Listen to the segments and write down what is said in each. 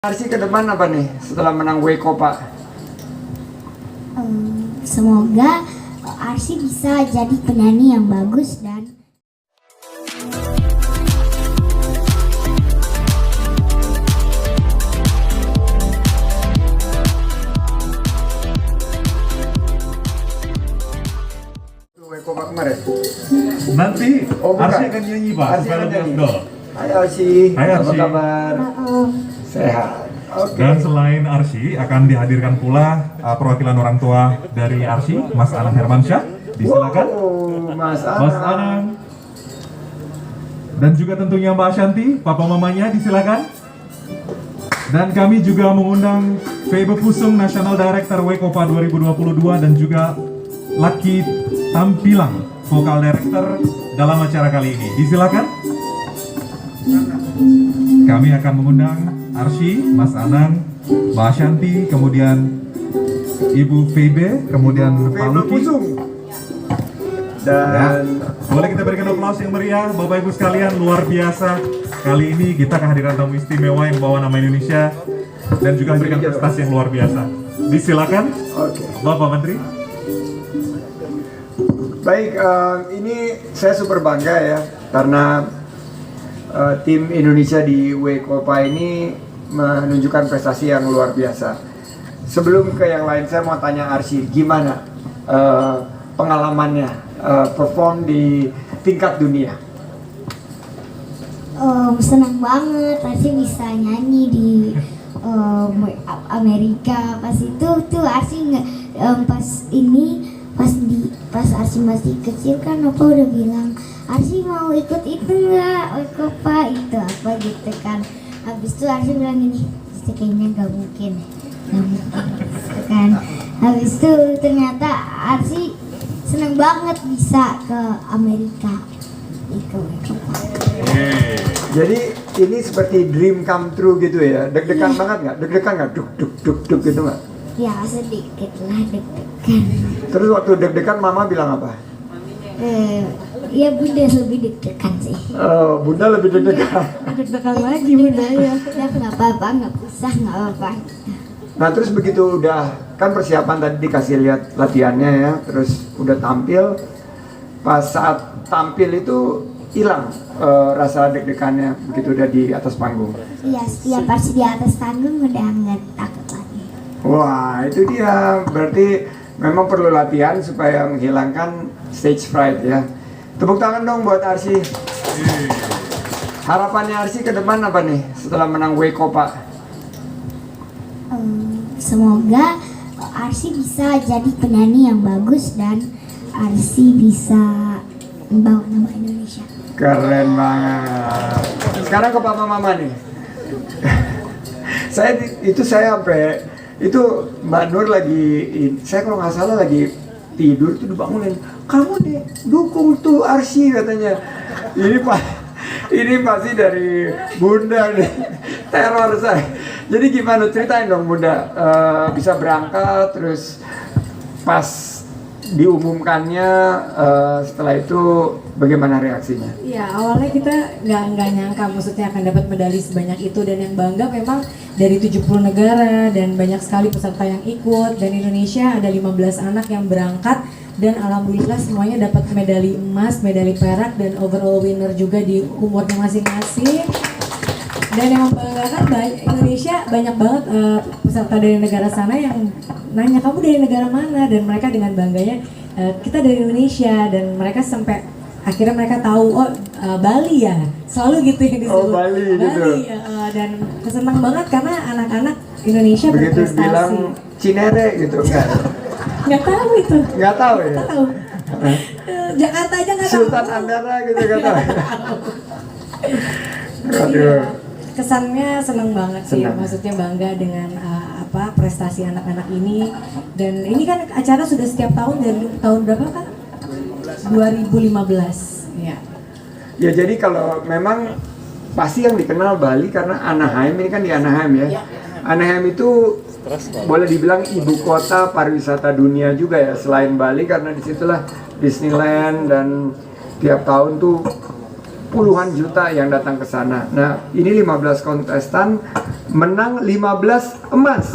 Arsi ke depan apa nih setelah menang Wekopa? Semoga Arsi bisa jadi penyanyi yang bagus dan Wekopa kemarin. Nanti bukan. Arsi akan nyanyi Pak, Arsi supaya akan lebih nyanyi. afdol. Hai Arsi, Hai, apa Arsi. kabar? Sehat. Oke. Dan selain Arsi akan dihadirkan pula perwakilan orang tua dari Arsi, Mas Anang Hermansyah. Disilakan. Wow, Mas Mas Anang. Anang. Dan juga tentunya Mbak Ashanti, papa mamanya disilakan. Dan kami juga mengundang Febe Pusung, National Director Wekopa 2022 dan juga Lucky Tampilang, Vocal Director dalam acara kali ini. Disilakan. Kami akan mengundang Arsi, Mas Anang, Mbak Ashanti, kemudian Ibu Febe, kemudian Pak Febe Lucky. Pusung. Ya, Dan boleh kita berikan aplaus yang meriah, Bapak Ibu sekalian, luar biasa. Kali ini kita kehadiran tamu istimewa yang membawa nama Indonesia dan juga memberikan prestasi yang luar biasa. Disilakan, oke. Bapak Menteri. Baik, ini saya super bangga ya karena tim Indonesia di Wekopa ini menunjukkan prestasi yang luar biasa. Sebelum ke yang lain, saya mau tanya Arsi, gimana pengalamannya perform di tingkat dunia? senang banget Arsi bisa nyanyi di Amerika. Pas itu tuh Arsi nggak pas Arsi masih kecil kan Opa udah bilang Arsi mau ikut itu nggak Wekopa itu apa gitu kan. Habis itu Arsi bilang gini, kayaknya nggak mungkin gitu kan. Habis itu ternyata Arsi senang banget bisa ke Amerika itu Wekopa. Jadi ini seperti dream come true gitu ya, deg-degan banget nggak? Deg-degan nggak? Duk gitu nggak? Ya sedikit lah deg-degan. Terus waktu deg-degan mama bilang apa? Ya bunda lebih deg-degan sih. Bunda lebih deg-degan. Deg-degan lagi bunda ya. Ya nggak apa-apa, nggak usah, nggak apa-apa. Nah terus begitu udah kan persiapan tadi dikasih lihat latihannya ya, terus udah tampil, pas saat tampil itu hilang rasa deg-degannya begitu udah di atas panggung. Iya, setiap Arsi di atas panggung udah nggak takut lagi. Wah itu dia, berarti memang perlu latihan supaya menghilangkan stage fright ya. Tepuk tangan dong buat Arsi. Harapannya Arsi ke depan apa nih setelah menang Wekopa? Semoga Arsi bisa jadi penyanyi yang bagus dan Arsi bisa membawa nama Indonesia. Keren banget. Sekarang ke papa mama nih. saya sampai itu Mbak Nur lagi, saya kalau nggak salah lagi tidur tuh dibangunin. Kamu deh dukung tuh Arsi katanya. Ini pasti dari Bunda nih, teror saya. Jadi gimana, ceritain dong Bunda, bisa berangkat terus pas diumumkannya setelah itu bagaimana reaksinya? Ya awalnya kita nggak nyangka maksudnya akan dapat medali sebanyak itu, dan yang bangga memang dari 70 negara dan banyak sekali peserta yang ikut, dan Indonesia ada 15 anak yang berangkat dan alhamdulillah semuanya dapat medali emas, medali perak dan overall winner juga di umurnya masing-masing. Dan yang membanggakan Indonesia banyak banget peserta dari negara sana yang nanya kamu dari negara mana, dan mereka dengan bangganya kita dari Indonesia, dan mereka sampai akhirnya mereka tahu Bali ya, selalu gitu yang disebut. Bali gitu. Dan senang banget karena anak-anak Indonesia Begitu berprestasi. bilang Cinere gitu Nggak tahu itu. nggak tahu ya. Nggak tahu. Jakarta aja nggak tahu. Sultan Andara gitu nggak tahu. Aduh. Kesannya seneng banget sih, Senang. maksudnya bangga dengan prestasi anak-anak ini. Dan ini kan acara sudah setiap tahun dari tahun berapa Kak? 2015 ya. Ya jadi kalau memang pasti yang dikenal Bali karena Anaheim, ini kan di Anaheim ya. Anaheim itu boleh dibilang ibu kota pariwisata dunia juga ya, selain Bali karena disitulah Disneyland, dan tiap tahun tuh puluhan juta yang datang ke sana. Nah, ini 15 kontestan menang 15 emas,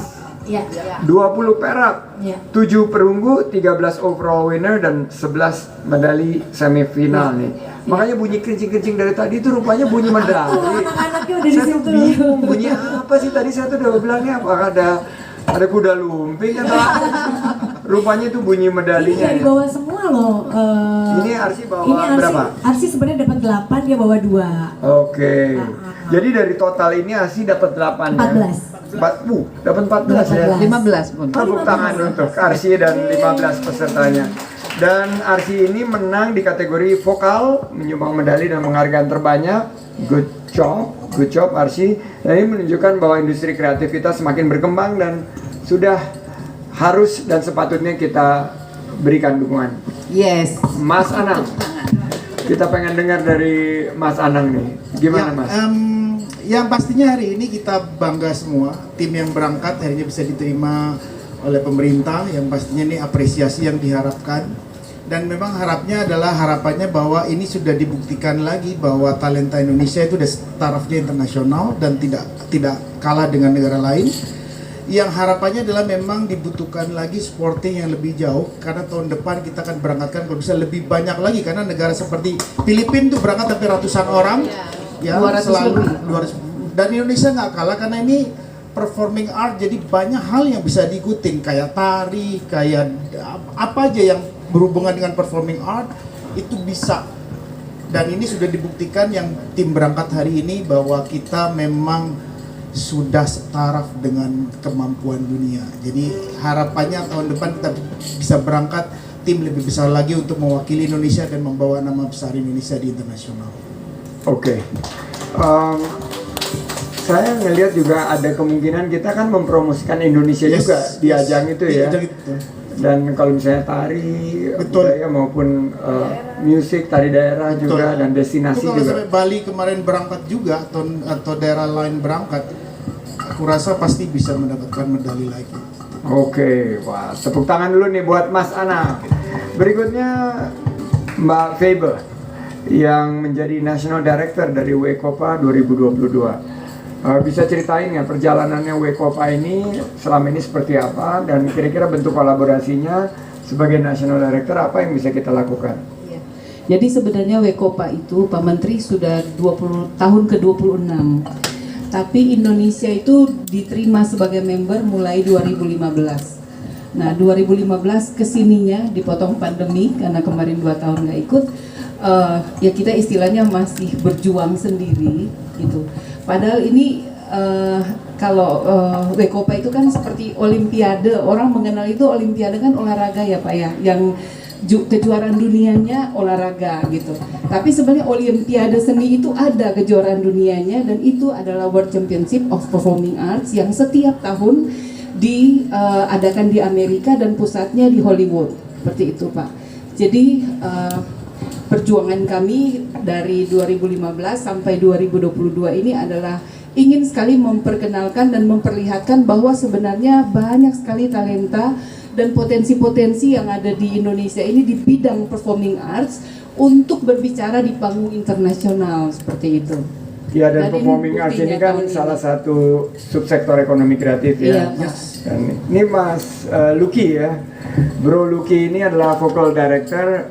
Ya. 20 perak, Ya. 7 perunggu, 13 overall winner, dan 11 medali semifinal nih. Makanya bunyi kencing-kencing dari tadi itu rupanya bunyi medali. Anak-anaknya udah di Saya tuh situ. bingung bunyi apa sih tadi, saya tuh udah bilangnya apakah ada kuda lumping atau apa? Rupanya itu bunyi Ini medalinya dari ya. bawah semua loh. Ini Arsi bawa ini berapa? Arsi sebenarnya dapat 8, dia bawa 2. Oke. Jadi dari total ini Arsi dapat 8 ya. 14. Dapat 14 ya. 15 pun. Tepuk tangan untuk Arsi dan 15 pesertanya. Dan Arsi ini menang di kategori vokal, menyumbang medali dan penghargaan terbanyak. Good job Arsi. Dan ini menunjukkan bahwa industri kreatif kita semakin berkembang dan sudah harus dan sepatutnya kita berikan dukungan. Yes. Mas Anang, kita pengen dengar dari Mas Anang nih. Gimana Mas? Yang pastinya hari ini kita bangga semua, tim yang berangkat hari ini bisa diterima oleh pemerintah, yang pastinya ini apresiasi yang diharapkan. Dan memang harapannya bahwa ini sudah dibuktikan lagi bahwa talenta Indonesia itu sudah tarafnya internasional dan tidak kalah dengan negara lain. Yang harapannya adalah memang dibutuhkan lagi supporting yang lebih jauh, karena tahun depan kita akan berangkatkan kalau bisa lebih banyak lagi, karena negara seperti Filipina itu berangkat sampai ratusan orang. Ya, 200 selalu lebih. 200. Dan Indonesia nggak kalah karena ini performing art, jadi banyak hal yang bisa diikutin kayak tari, kayak apa aja yang berhubungan dengan performing art itu bisa. Dan ini sudah dibuktikan yang tim berangkat hari ini bahwa kita memang sudah setaraf dengan kemampuan dunia. Jadi harapannya tahun depan kita bisa berangkat tim lebih besar lagi untuk mewakili Indonesia dan membawa nama besar Indonesia di internasional. Oke. Saya ngelihat juga ada kemungkinan kita kan mempromosikan Indonesia juga di ajang itu Di ya. ajang itu. Dan kalau misalnya tari, Betul. budaya maupun musik, tari daerah juga, Betul. dan destinasi Itu kalau juga. sampai Bali kemarin berangkat juga atau daerah lain berangkat, aku rasa pasti bisa mendapatkan medali lagi. Oke, wah, tepuk tangan dulu nih buat Mas Ana. Berikutnya Mbak Faber yang menjadi National Director dari WECOPA 2022. Bisa ceritain nggak perjalanannya WECOPA ini selama ini seperti apa, dan kira-kira bentuk kolaborasinya sebagai National Director apa yang bisa kita lakukan? Jadi sebenarnya WECOPA itu Pak Menteri sudah 20 tahun ke-26. Tapi Indonesia itu diterima sebagai member mulai 2015. Nah, 2015 kesininya dipotong pandemi karena kemarin 2 tahun nggak ikut. Ya kita istilahnya masih berjuang sendiri gitu. Padahal ini kalau WECOPA itu kan seperti olimpiade. Orang mengenal itu olimpiade kan olahraga ya Pak ya, yang kejuaraan dunianya olahraga gitu. Tapi sebenarnya olimpiade seni itu ada kejuaraan dunianya, dan itu adalah World Championship of Performing Arts yang setiap tahun diadakan di Amerika dan pusatnya di Hollywood. Seperti itu Pak. Jadi perjuangan kami dari 2015 sampai 2022 ini adalah ingin sekali memperkenalkan dan memperlihatkan bahwa sebenarnya banyak sekali talenta dan potensi-potensi yang ada di Indonesia ini di bidang performing arts untuk berbicara di panggung internasional seperti itu. Ya, dan Dan performing arts ini buktinya kan tahun ini. salah satu subsektor ekonomi kreatif ya. Iya, Dan ini Mas Lucky ya, Bro Lucky ini adalah vocal director.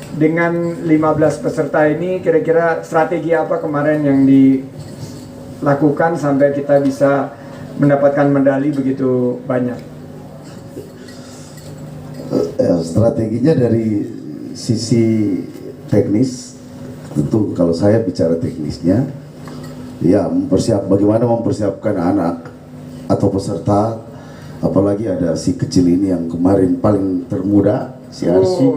Dengan 15 peserta ini, kira-kira strategi apa kemarin yang dilakukan sampai kita bisa mendapatkan medali begitu banyak? Strateginya dari sisi teknis, tentu kalau saya bicara teknisnya, ya bagaimana mempersiapkan anak atau peserta, apalagi ada si kecil ini yang kemarin paling termuda, si Arsi.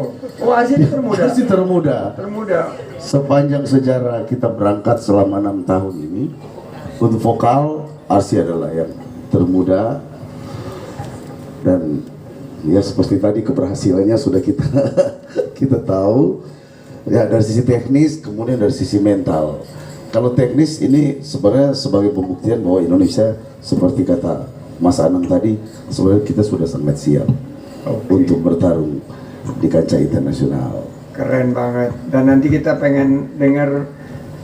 Arsi ini termuda. Arsi termuda. Termuda. Sepanjang sejarah kita berangkat selama 6 tahun ini, untuk vokal Arsi adalah yang termuda. Dan ya seperti tadi keberhasilannya sudah kita tahu. Ya dari sisi teknis, kemudian dari sisi mental. Kalau teknis ini sebenarnya sebagai pembuktian bahwa Indonesia seperti kata Mas Anang tadi, sebenarnya kita sudah sangat siap untuk bertarung di kancah internasional. Keren banget. Dan nanti kita pengen dengar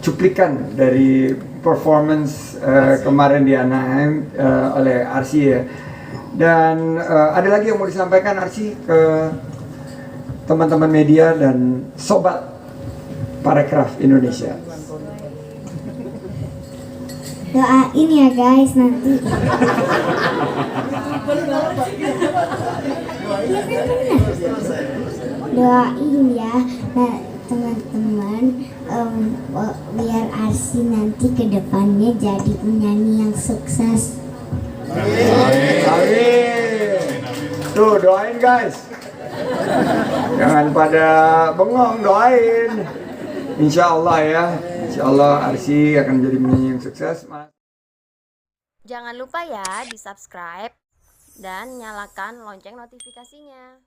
cuplikan dari performance kemarin di Anaheim oleh Arsy ya. Dan ada lagi yang mau disampaikan Arsy ke teman-teman media dan sobat Parekraf Indonesia? Doain ya guys nanti. Iya kan benar. Doain ya, nah, teman-teman, biar Arsy nanti kedepannya jadi penyanyi yang sukses. Amin. Tuh doain guys. Jangan pada bengong, doain. Insya Allah ya. Insya Allah Arsy akan menjadi penyanyi yang sukses. Jangan lupa ya di subscribe dan nyalakan lonceng notifikasinya.